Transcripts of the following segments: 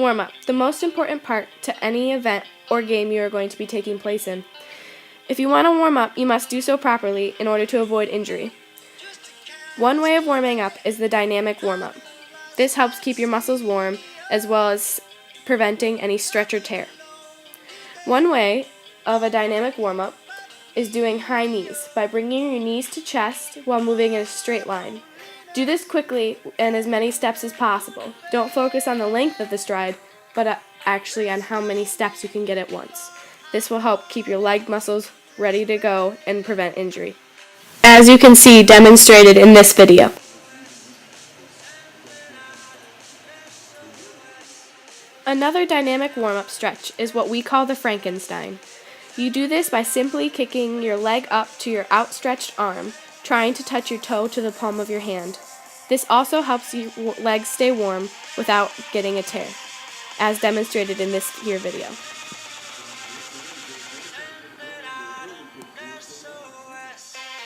warm-up, the most important part to any event or game you are going to be taking place in. If you want to warm up, you must do so properly in order to avoid injury. One way of warming up is the dynamic warm-up. This helps keep your muscles warm as well as preventing any stretch or tear. One way of a dynamic warm-up is doing high knees by bringing your knees to chest while moving in a straight line. Do this quickly and as many steps as possible. Don't focus on the length of the stride, but actually on how many steps you can get at once. This will help keep your leg muscles ready to go and prevent injury, as you can see demonstrated in this video. Another dynamic warm-up stretch is what we call the Frankenstein. You do this by simply kicking your leg up to your outstretched arm, trying to touch your toe to the palm of your hand. This also helps your legs stay warm without getting a tear, as demonstrated in this here video.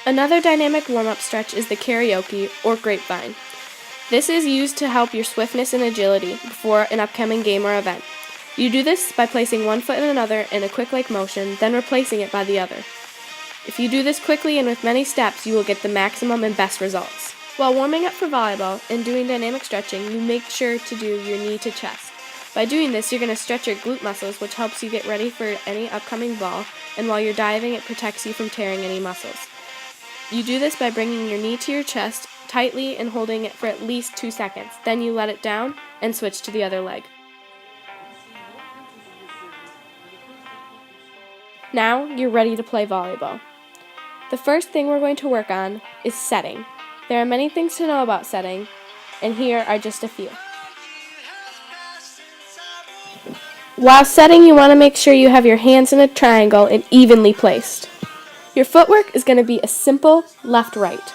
Another dynamic warm-up stretch is the karaoke or grapevine. This is used to help your swiftness and agility before an upcoming game or event. You do this by placing one foot in another in a quick-like motion, then replacing it by the other. If you do this quickly and with many steps, you will get the maximum and best results. While warming up for volleyball and doing dynamic stretching, you make sure to do your knee to chest. By doing this, you're going to stretch your glute muscles, which helps you get ready for any upcoming ball, and while you're diving, it protects you from tearing any muscles. You do this by bringing your knee to your chest tightly and holding it for at least 2 seconds. Then you let it down and switch to the other leg. Now you're ready to play volleyball. The first thing we're going to work on is setting. There are many things to know about setting, and here are just a few. While setting, you want to make sure you have your hands in a triangle and evenly placed. Your footwork is going to be a simple left-right.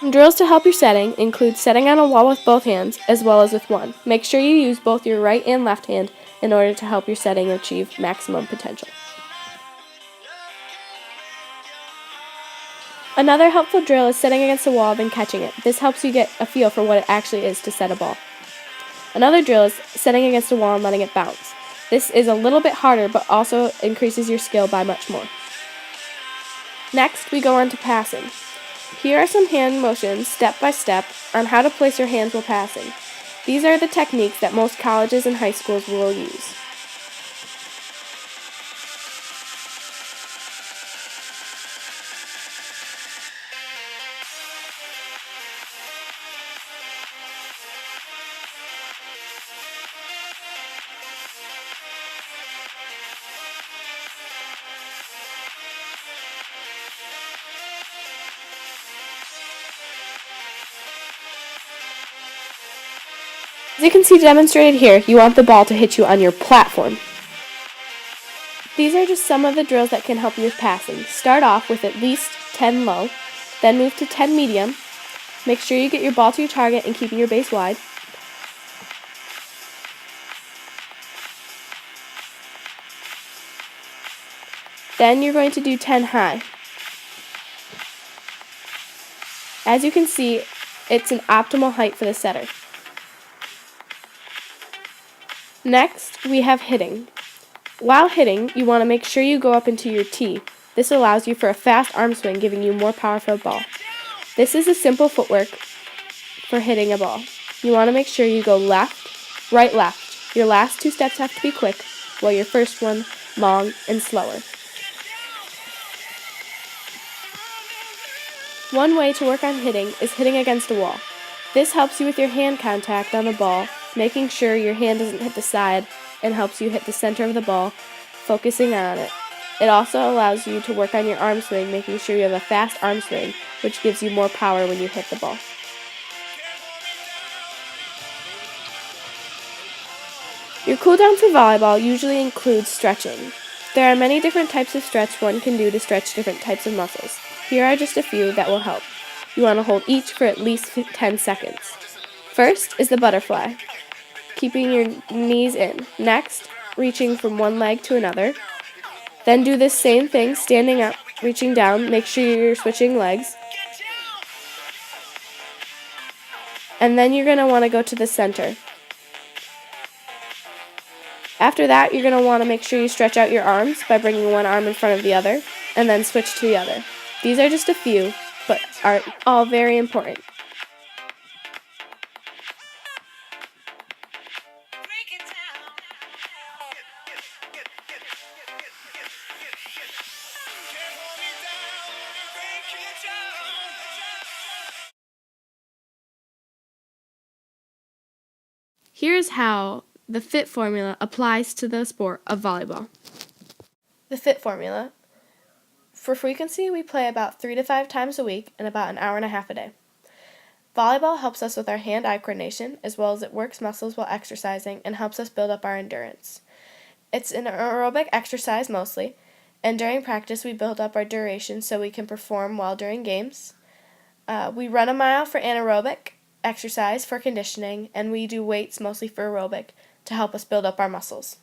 Some drills to help your setting include setting on a wall with both hands as well as with one. Make sure you use both your right and left hand in order to help your setting achieve maximum potential. Another helpful drill is setting against a wall then catching it. This helps you get a feel for what it actually is to set a ball. Another drill is setting against a wall and letting it bounce. This is a little bit harder but also increases your skill by much more. Next, we go on to passing. Here are some hand motions, step by step, on how to place your hands while passing. These are the techniques that most colleges and high schools will use. As you can see demonstrated here, you want the ball to hit you on your platform. These are just some of the drills that can help you with passing. Start off with at least 10 low, then move to 10 medium. Make sure you get your ball to your target and keeping your base wide. Then you're going to do 10 high. As you can see, it's an optimal height for the setter. Next, we have hitting. While hitting, you want to make sure you go up into your T. This allows you for a fast arm swing, giving you more power for a ball. This is a simple footwork for hitting a ball. You want to make sure you go left, right, left. Your last 2 steps have to be quick, while your first one long and slower. One way to work on hitting is hitting against a wall. This helps you with your hand contact on the ball, making sure your hand doesn't hit the side, and helps you hit the center of the ball, focusing on it. It also allows you to work on your arm swing, making sure you have a fast arm swing, which gives you more power when you hit the ball. Your cooldown for volleyball usually includes stretching. There are many different types of stretch one can do to stretch different types of muscles. Here are just a few that will help. You want to hold each for at least 10 seconds. First is the butterfly, keeping your knees in. Next, reaching from one leg to another. Then do this same thing, standing up, reaching down, make sure you're switching legs. and then you're going to want to go to the center. After that, you're going to want to make sure you stretch out your arms by bringing one arm in front of the other, and then switch to the other. These are just a few, but are all very important. Here's how the FIT formula applies to the sport of volleyball. The FIT formula. For frequency, we play about 3 to 5 times a week and about an hour and a half a day. Volleyball helps us with our hand-eye coordination, as well as it works muscles while exercising and helps us build up our endurance. It's an aerobic exercise mostly, and during practice we build up our duration so we can perform well during games. We run a mile for anaerobic exercise for conditioning, and we do weights mostly for aerobic to help us build up our muscles.